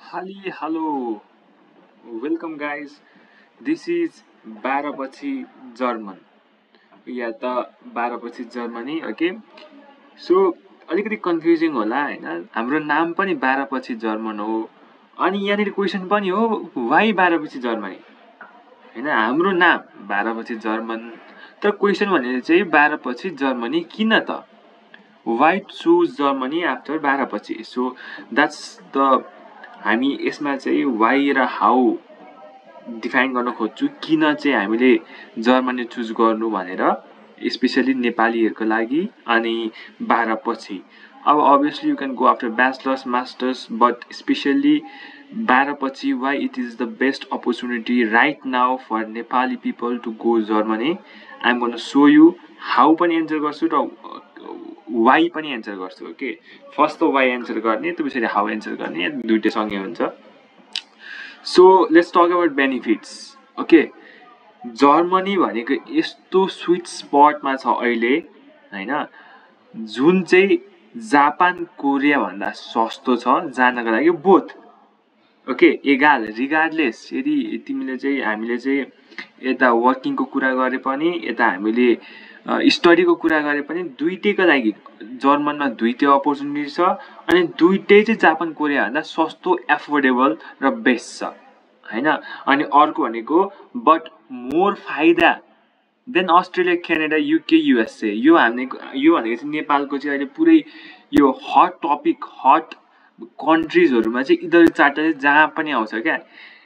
Hello, welcome guys. This is बाह्रपछि German या त बाह्रपछि जर्मनी ओके सो अलिकति कन्फ्युजिङ होला होइन हाम्रो नाम पनि बाह्रपछि जर्मन हो अनि यहाँनिर क्वेसन पनि हो वाइ बाह्रपछि जर्मनी होइन हाम्रो नाम बाह्रपछि जर्मन तर क्वेसन भनेर चाहिँ बाह्रपछि जर्मनी किन त वाइ चुज जर्मनी आफ्टर बाह्रपछि सो द्याट्स द हामी यसमा चाहिँ वाइ र हाउ डिफाइन गर्न खोज्छु किन चाहिँ हामीले जर्मनी चुज गर्नु भनेर स्पेसली नेपालीहरूको लागि अनि 12 पछि अब obviously you can go after bachelors masters but especially 12 पछि why it is the best opportunity right now for Nepali people to go Germany I am gonna show you how पनि answer गर्छु र वाइ पनि एन्सर गर्छु okay first त why answer गर्ने त पछाडि हाउ एन्सर गर्ने दुइटै सँगै हुन्छ so let's talk about benefits okay Germany भनेको यस्तो स्विट स्पटमा छ अहिले होइन जुन चाहिँ जापान कोरिया भन्दा सस्तो छ जानको लागि बोथ ओके एगाल रिगार्डलेस यदि तिमीले चाहिँ हामीले चाहिँ यता वर्किङको कुरा गरे पनि यता हामीले स्टडीको कुरा गरे पनि दुइटैको लागि जर्मनमा दुइटै अपर्च्युनिटी छ अनि दुइटै चाहिँ जापान कोरिया भन्दा सस्तो एफोर्डेबल र बेस्ट छ होइन अनि अर्को भनेको बट मोर फाइदा than Australia Canada UK USA यो भनेको चाहिँ नेपालको चाहिँ अहिले पुरै यो हट टपिक हट कन्ट्रिजहरूमा चाहिँ यिनीहरू चारवटा चाहिँ जहाँ पनि आउँछ क्या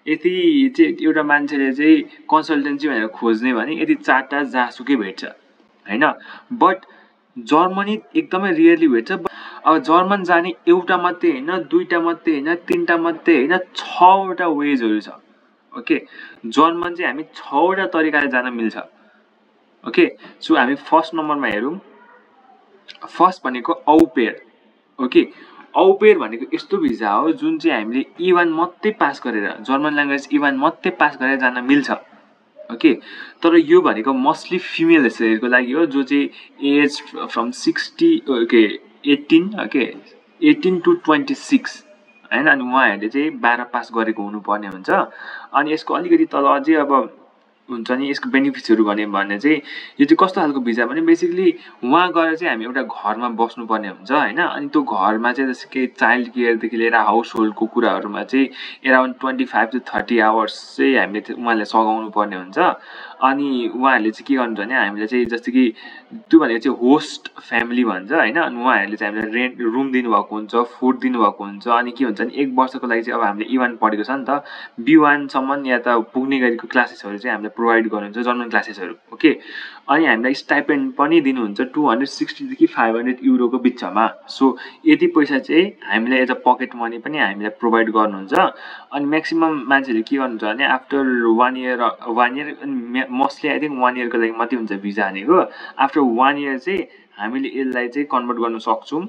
यति चाहिँ एउटा मान्छेले चाहिँ कन्सल्टेन्सी भनेर खोज्ने भने यति चारवटा जहाँसुकै भेट्छ होइन बट जर्मनी एकदमै रियरली भेट्छ अब जर्मन जाने एउटा मात्रै होइन दुईवटा मात्रै होइन तिनवटा मात्रै होइन 6वटा वेजहरू छ ओके जर्मन चाहिँ हामी 6वटा तरिकाले जान मिल्छ ओके सो हामी फर्स्ट नम्बरमा हेरौँ फर्स्ट भनेको औपेयर ओके औपेयर भनेको यस्तो भिजा हो जुन चाहिँ हामीले E1 मात्रै पास गरेर जर्मन ल्याङ्ग्वेज E1 मात्रै पास गरेर जान मिल्छ ओके तर यो भनेको मोस्टली फिमेल्सहरूको लागि हो जो चाहिँ एज फ्रम 60 ओके 18 टु 26 होइन अनि उहाँहरूले चाहिँ 12 पास गरेको हुनुपर्ने हुन्छ अनि यसको अलिकति तल अझै अब हुन्छ नि यसको बेनिफिट्सहरू भने चाहिँ यो चाहिँ कस्तो खालको भिजा भने बेसिकली वहाँ गएर चाहिँ हामी एउटा घरमा बस्नुपर्ने हुन्छ होइन अनि त्यो घरमा चाहिँ जस्तो कि चाइल्ड केयरदेखि लिएर हाउस होल्डको कुराहरूमा चाहिँ एराउन्ड 25 to 30 आवर्स चाहिँ हामीले उहाँले सघाउनु पर्ने हुन्छ अनि उहाँहरूले चाहिँ के गर्नुहुन्छ भने हामीलाई चाहिँ जस्तो कि त्यो भनेको चाहिँ होस्ट फ्यामिली भन्छ होइन अनि उहाँहरूले चाहिँ हामीलाई रेन्ट रुम दिनुभएको हुन्छ फुड दिनुभएको हुन्छ अनि के हुन्छ भने 1 वर्षको लागि चाहिँ अब हामीले E1 पढेको छ नि त B1सम्म या त पुग्ने गरेको क्लासेसहरू चाहिँ हामीले प्रोभाइड गर्नुहुन्छ जर्मन क्लासेसहरू ओके अनि हामीलाई स्टाइपेन्ड पनि दिनुहुन्छ 260 देखि 500 युरोको बिचमा सो यति पैसा चाहिँ हामीलाई एज अ पकेट मनी पनि हामीलाई प्रोभाइड गर्नुहुन्छ अनि म्याक्सिमम मान्छेहरूले के गर्नुहुन्छ भने after 1 year mostly I think 1 इयरको लागि मात्रै हुन्छ भिजा हानेको आफ्टर 1 इयर चाहिँ हामीले यसलाई चाहिँ कन्भर्ट गर्न सक्छौँ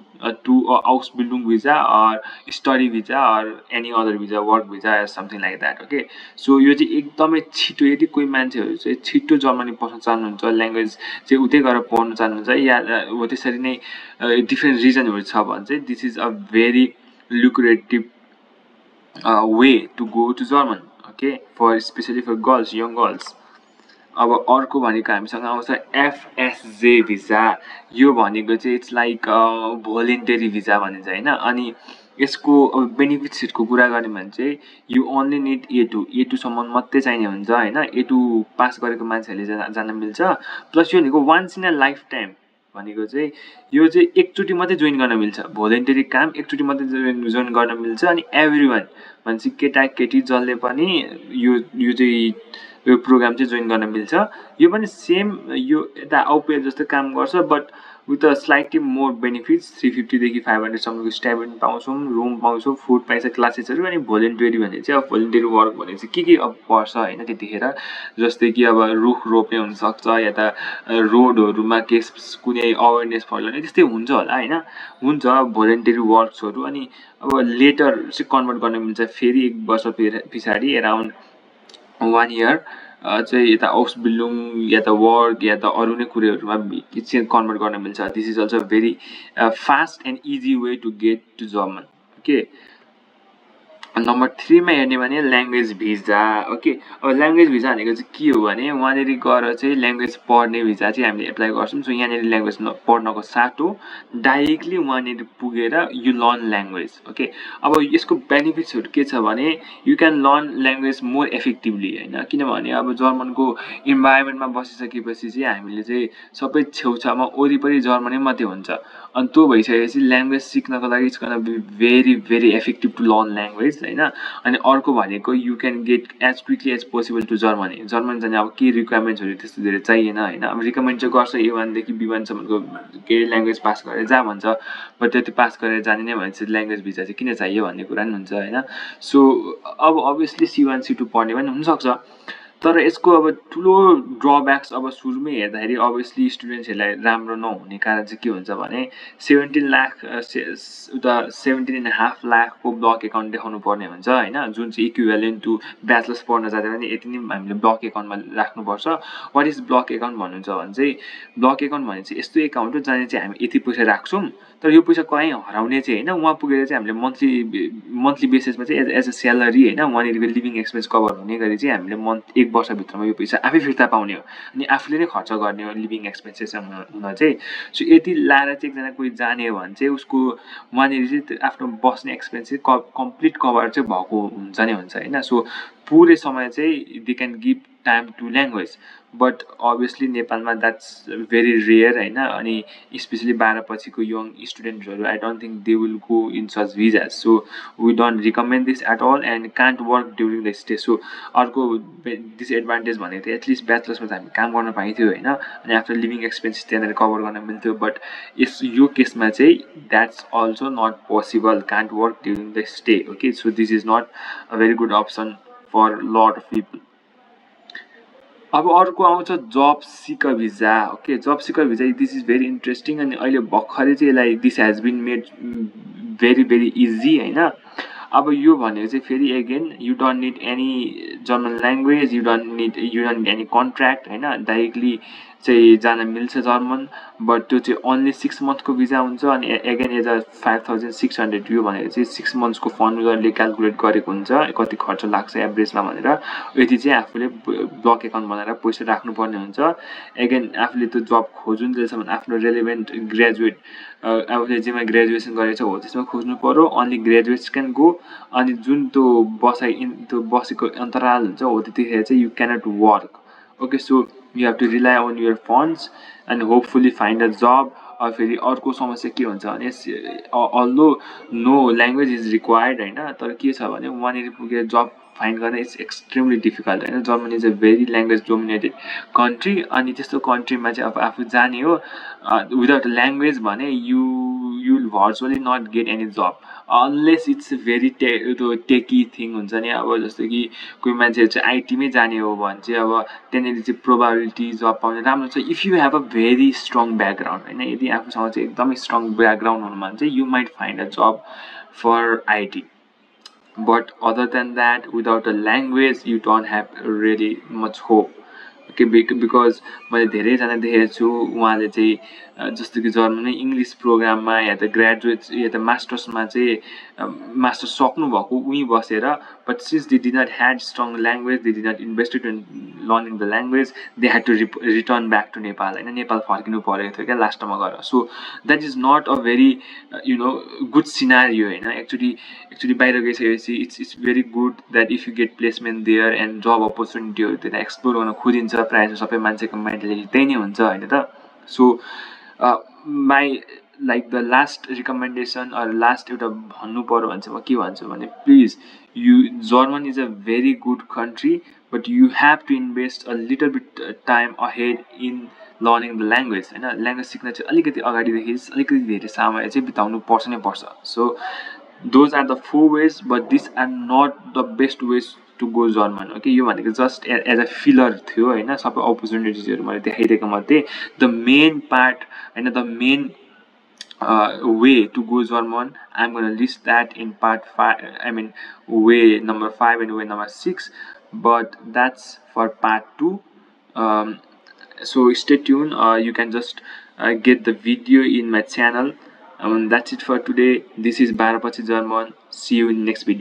to house building visa or study visa or any other visa work visa something like that okay so यो चाहिँ एकदमै छिटो यदि कोही मान्छेहरू चाहिँ छिटो जर्मनी पस्न चाहनुहुन्छ ल्याङ्ग्वेज चाहिँ उतै गएर पढ्नु चाहनुहुन्छ या हो त्यसरी नै डिफ्रेन्ट रिजनहरू छ भने चाहिँ this is a very lucrative way to go to German okay for especially for girls young girls अब अर्को भनेको हामीसँग आउँछ FSJ भिजा यो भनेको चाहिँ इट्स लाइक भोलिन्टरी भिजा भनिन्छ होइन अनि यसको अब बेनिफिट्सहरूको कुरा गऱ्यौँ भने चाहिँ यु ओन्ली निड A2सम्म मात्रै चाहिने हुन्छ होइन A2 पास गरेको मान्छेहरूले जान मिल्छ प्लस यो भनेको once in a life time भनेको चाहिँ यो चाहिँ एकचोटि मात्रै जोइन गर्न मिल्छ भोलिन्टरी काम एकचोटि मात्रै जोइन गर्न मिल्छ अनि एभ्री वान भनेपछि केटाकेटी जसले पनि यो चाहिँ यो प्रोग्राम चाहिँ जोइन गर्न मिल्छ यो पनि सेम यो यता औपेयर जस्तो काम गर्छ but with a slightly more benefits 350 देखि 500सम्मको स्टाइपेन्ड पाउँछौँ रुम पाउँछौँ फुड पाइन्छ क्लासेसहरू अनि भोलिन्टरी भने चाहिँ अब भोलिन्टरी वर्क भने चाहिँ के अब पर्छ होइन त्यतिखेर जस्तै कि अब रुख रोप्ने हुनसक्छ या त रोडहरूमा कुनै अवेरनेस फैलाउने त्यस्तै हुन्छ होला होइन हुन्छ भोलिन्टरी वर्क्सहरू अनि अब लेटर चाहिँ कन्भर्ट गर्न मिल्छ फेरि 1 वर्ष पछाडि एराउन्ड 1 इयर चाहिँ यता हाउस बिल्डिङ या त वर्क या त अरू नै कुराहरूमा चाहिँ कन्भर्ट गर्न मिल्छ this is also very fast and easy way to get to German okay number 3 मा हेर्ने भने ल्याङ्ग्वेज भिजा। ओके, अब ल्याङ्ग्वेज भिजा भनेको चाहिँ के हो भने वहाँनिर गएर चाहिँ ल्याङ्ग्वेज पढ्ने भिजा चाहिँ हामीले एप्लाई गर्छौँ। सो यहाँनिर ल्याङ्ग्वेज पढ्नको साटो डाइरेक्टली वहाँनिर पुगेर यु लर्न ल्याङ्ग्वेज। ओके, अब यसको बेनिफिट्सहरू के छ भने you can learn language more effectively होइन, किनभने अब जर्मनको इन्भाइरोमेन्टमा बसिसकेपछि चाहिँ हामीले चाहिँ सबै छेउछाउमा वरिपरि जर्मनी मात्रै हुन्छ। अनि त्यो भइसकेपछि ल्याङ्ग्वेज सिक्नको लागि it's gonna be very very effective to learn language होइन। अनि अर्को भनेको you can get as quickly as possible to Germany. Germany जाने अब के रिक्वायरमेन्ट्सहरू त्यस्तो धेरै चाहिएन होइन। अब रिकमेन्ड चाहिँ गर्छ A1 देखि B1सम्मको केही ल्याङ्ग्वेज पास गरेर जा भन्छ, बट त्यति पास गरेर जाने नै भने चाहिँ ल्याङ्ग्वेज भिजा चाहिँ किन चाहियो भन्ने कुरा नि हुन्छ होइन। सो अब अभियसली C1 C2 पढ्ने पनि हुनसक्छ, तर यसको अब ठुलो ड्रब्याक्स अब सुरुमै हेर्दाखेरि अभियसली स्टुडेन्ट्सहरूलाई राम्रो नहुने कारण चाहिँ के हुन्छ भने 17 लाख उता 17.5 लाखको ब्लक एकाउन्ट देखाउनु पर्ने हुन्छ होइन, जुन चाहिँ इक्विभ्यालेन्ट टु ब्याचलर्स पढ्न जाँदा पनि यति नै हामीले ब्लक एकाउन्टमा राख्नुपर्छ। वाट इज ब्लक एकाउन्ट भन्नुहुन्छ भने चाहिँ ब्लक एकाउन्ट भने चाहिँ यस्तो एकाउन्ट हो जहाँ चाहिँ हामी यति पैसा राख्छौँ, तर यो पैसा कहीँ हराउने चाहिँ होइन, उहाँ पुगेर चाहिँ हामीले मन्थली बेसिसमा चाहिँ एज अ स्यालेरी होइन वहाँनिरको लिभिङ एक्सपेन्स कभर हुने गरी चाहिँ हामीले एक वर्षभित्रमा यो पैसा आफै फिर्ता पाउने हो अनि आफूले नै खर्च गर्ने हो लिभिङ एक्सपेन्सेस हुन चाहिँ। सो यति लाएर चाहिँ एकजना कोही जाने हो भने चाहिँ उसको वहाँनिर चाहिँ आफ्नो बस्ने एक्सपेन्स चाहिँ कम्प्लिट कभर चाहिँ भएको हुन्छ नै हुन्छ होइन। सो पुरै समय चाहिँ they can give time to language, but obviously नेपालमा द्याट्स भेरी रेयर होइन। अनि स्पेसली 12 पछिको यङ स्टुडेन्टहरू I don't think they will go in such visas. So we don't recommend this at all and can't work during the stay. So अर्को disadvantage भनेको थियो at least ब्याचलर्समा चाहिँ हामी काम गर्न पाइन्थ्यो होइन, अनि आफ्नो लिभिङ एक्सपेन्सेस त्यहाँनिर कभर गर्न मिल्थ्यो, बट यो केसमा चाहिँ that's also not possible, can't work during the stay. Okay, so this is not a very good option for lot of people. अब अर्को आउँछ job seeker visa. Okay, job seeker visa this is very interesting अनि अहिले भर्खरै चाहिँ यसलाई this has been made very very easy होइन। अब यो भनेको चाहिँ फेरि again you don't need any German language, you don't need any contract होइन, डाइरेक्टली चाहिँ जान मिल्छ जर्मन, बट त्यो चाहिँ ओन्ली 6 मन्थको भिजा हुन्छ। अनि एगेन एज अ 5600 यो भनेको चाहिँ 6 मन्थ्सको फर्मुलाले क्यालकुलेट गरेको हुन्छ कति खर्च लाग्छ एभरेजमा भनेर। यति चाहिँ आफूले ब्लक एकाउन्ट बनाएर पैसा राख्नुपर्ने हुन्छ। एगेन आफूले त्यो जब खोजुन्जेलसम्म आफ्नो रेलेभेन्ट ग्रेजुएट आफूले जेमा ग्रेजुएसन गरेको छ हो त्यसमा खोज्नु पऱ्यो, अन्ली ग्रेजुएट्स क्यान गो। अनि जुन त्यो त्यो बसेको अन्तराल हुन्छ हो त्यतिखेर चाहिँ you cannot work. Okay, so you have to rely on your funds and hopefully find a job. फेरि अर्को समस्या के हुन्छ भने although no language is required होइन, तर के छ भने वहाँनिर पुगेर जब फाइन्ड गर्न इट्स एक्सट्रिमली डिफिकल्ट होइन। Germany is a very language dominated country अनि त्यस्तो कन्ट्रीमा चाहिँ अब आफू जाने हो विदाउट ल्याङ्ग्वेज भने you will virtually not get any job unless it's very त्यो टेकी थिङ हुन्छ नि। अब जस्तो कि कोही मान्छेहरू चाहिँ आइटीमै जाने हो भने चाहिँ अब त्यहाँनिर चाहिँ प्रोभाबिलिटी जब पाउने राम्रो छ if you have a very strong background होइन। यदि आफूसँग चाहिँ एकदमै स्ट्रङ ब्याकग्राउन्ड हुनु भने चाहिँ you might find a job for IT, but other than that without a language you don't have really much hope। Okay, because मैले धेरैजना देखेको छु उहाँले चाहिँ जस्तो कि जर्मनी इङ्ग्लिस प्रोग्राममा या त ग्रेजुएट या त मास्टर्समा चाहिँ मास्टर्स सक्नुभएको उहीँ बसेर but since they did not had strong language they did not invested in learning the language they had to return back to Nepal होइन, नेपाल फर्किनु परेको थियो क्या लास्टमा गएर। So that is not a very good scenario होइन। एक्चुली बाहिर गइसकेपछि it's very good that if you get placement there and job अपर्च्युनिटीहरू त्यसलाई एक्सप्लोर गर्न खोजिन्छ। प्रायः जस्तो सबै मान्छेको मेन्टालिटी त्यही नै हुन्छ होइन त। So my like the last recommendation or last एउटा भन्नु पऱ्यो भने चाहिँ म के भन्छु भने please German is a very good country but you have to invest a little bit time ahead in learning the language होइन। ल्याङ्ग्वेज सिक्न चाहिँ अलिकति अगाडिदेखि अलिकति धेरै समय चाहिँ बिताउनु पर्छ नै पर्छ। So those are the 4 ways but these are not the best ways to go German. Okay, यो भनेको जस्ट एज अ फिलर थियो होइन, सबै अपर्च्युनिटिजहरू मैले देखाइदिएको मध्ये द मेन पार्ट होइन, the main way to go German I'm going to list that in part 5, I mean way number 5 and way number 6, but that's for part 2. So stay tuned, you can just get the video in my channel. That's it for today. This is 12 पछि German. See you in next video.